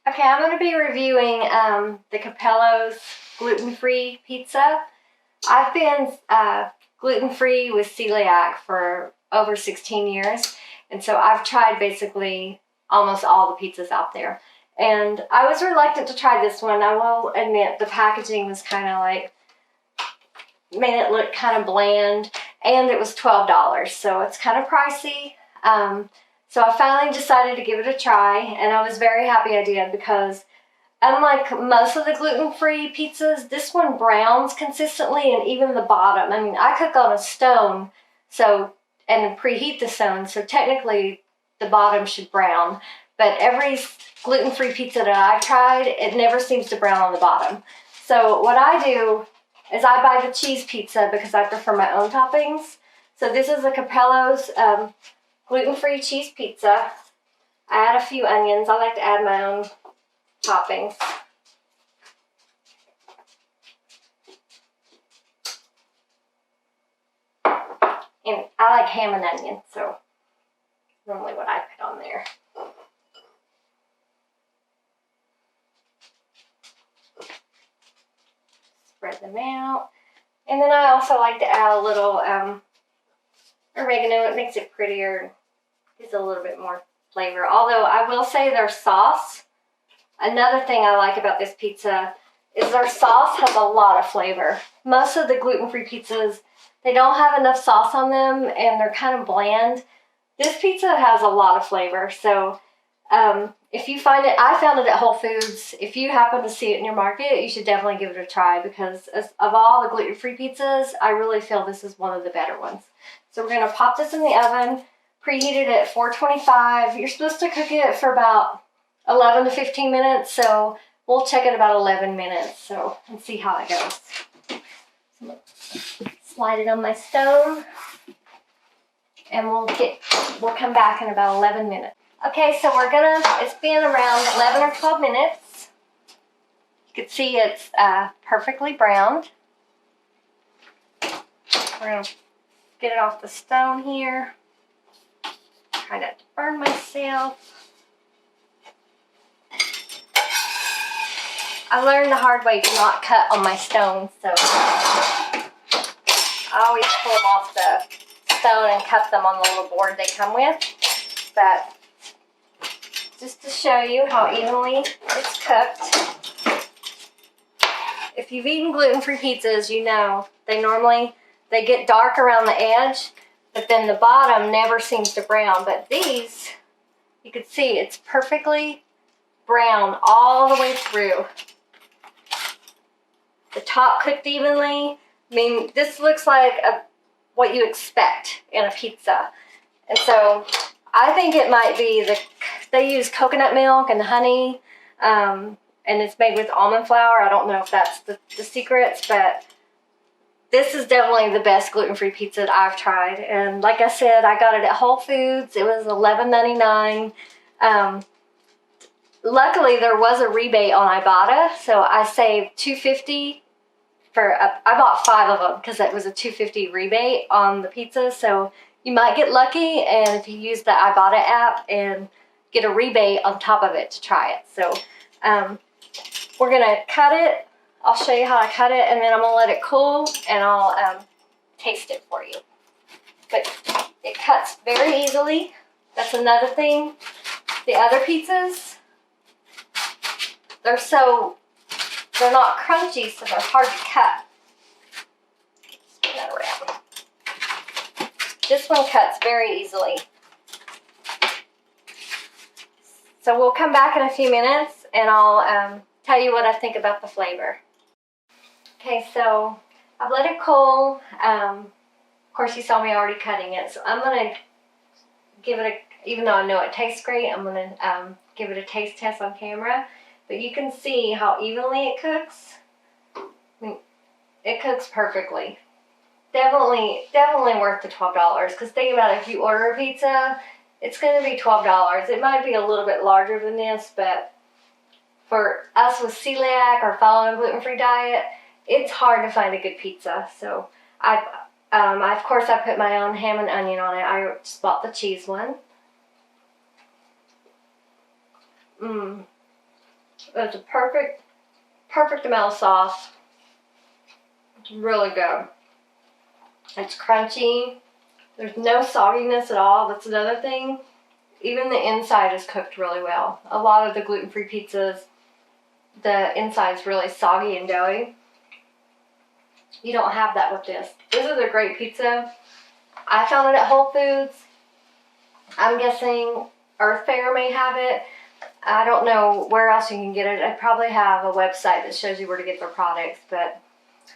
Okay, I'm going to be reviewing the Capello's gluten-free pizza. I've been gluten-free with celiac for over 16 years, and so I've tried basically almost all the pizzas out there. And I was reluctant to try this one. I will admit the packaging was kind of like, made it look kind of bland, and it was $12, so it's kind of pricey. So I finally decided to give it a try, and I was very happy I did because unlike most of the gluten-free pizzas, this one browns consistently, and even the bottom. I mean, I cook on a stone, and preheat the stone, so technically the bottom should brown. But every gluten-free pizza that I've tried, it never seems to brown on the bottom. So what I do is I buy the cheese pizza because I prefer my own toppings. So this is a Capello's gluten-free cheese pizza. I add a few onions. I like to add my own toppings. And I like ham and onion, so normally what I put on there. Spread them out. And then I also like to add a little oregano. It makes it prettier, gives a little bit more flavor. Although I will say their sauce, another thing I like about this pizza is their sauce has a lot of flavor. Most of the gluten-free pizzas, they don't have enough sauce on them and they're kind of bland. This pizza has a lot of flavor. So if you find it, I found it at Whole Foods. If you happen to see it in your market, you should definitely give it a try because of all the gluten-free pizzas, I really feel this is one of the better ones. So we're going to pop this in the oven, preheat it at 425. You're supposed to cook it for about 11 to 15 minutes, so we'll check it about 11 minutes and see how it goes. So slide it on my stove, and we'll come back in about 11 minutes. Okay, so it's been around 11 or 12 minutes. You can see it's perfectly browned. We're going to get it off the stone here. Try not to burn myself. I learned the hard way to not cut on my stone, so I always pull them off the stone and cut them on the little board they come with. But just to show you how evenly it's cooked. If you've eaten gluten-free pizzas, you know they get dark around the edge, but then the bottom never seems to brown. But these, you can see it's perfectly brown all the way through. The top cooked evenly. I mean, this looks like what you expect in a pizza. And so I think it might be they use coconut milk and honey, and it's made with almond flour. I don't know if that's the secrets, but this is definitely the best gluten-free pizza that I've tried. And like I said, I got it at Whole Foods. It was $11.99. Luckily, there was a rebate on Ibotta, so I saved $2.50 I bought 5 of them because it was a $2.50 rebate on the pizza. So you might get lucky, and if you use the Ibotta app and get a rebate on top of it to try it. So we're gonna cut it. I'll show you how I cut it, and then I'm gonna let it cool, and I'll taste it for you. But it cuts very easily. That's another thing. The other pizzas, they're not crunchy, so they're hard to cut. Spin that around. This one cuts very easily. So we'll come back in a few minutes, and I'll tell you what I think about the flavor. Okay, so I've let it cool. Of course, you saw me already cutting it, so I'm gonna give it even though I know it tastes great, I'm gonna give it a taste test on camera. But you can see how evenly it cooks. I mean, it cooks perfectly. Definitely worth the $12. Because think about it, if you order a pizza, it's going to be $12. It might be a little bit larger than this, but for us with celiac or following a gluten-free diet, it's hard to find a good pizza. So of course I put my own ham and onion on it. I just bought the cheese one. It's a perfect amount of sauce. It's really good. It's crunchy. There's no sogginess at all. That's another thing. Even the inside is cooked really well. A lot of the gluten-free pizzas, the inside's really soggy and doughy. You don't have that with this. This is a great pizza. I found it at Whole Foods. I'm guessing Earth Fare may have it. I don't know where else you can get it. I probably have a website that shows you where to get their products, but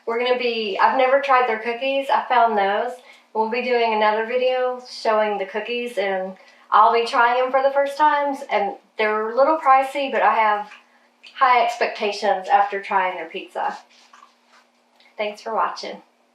I've never tried their cookies. I found those. We'll be doing another video showing the cookies, and I'll be trying them for the first times, and they're a little pricey, but I have high expectations after trying their pizza. Thanks for watching.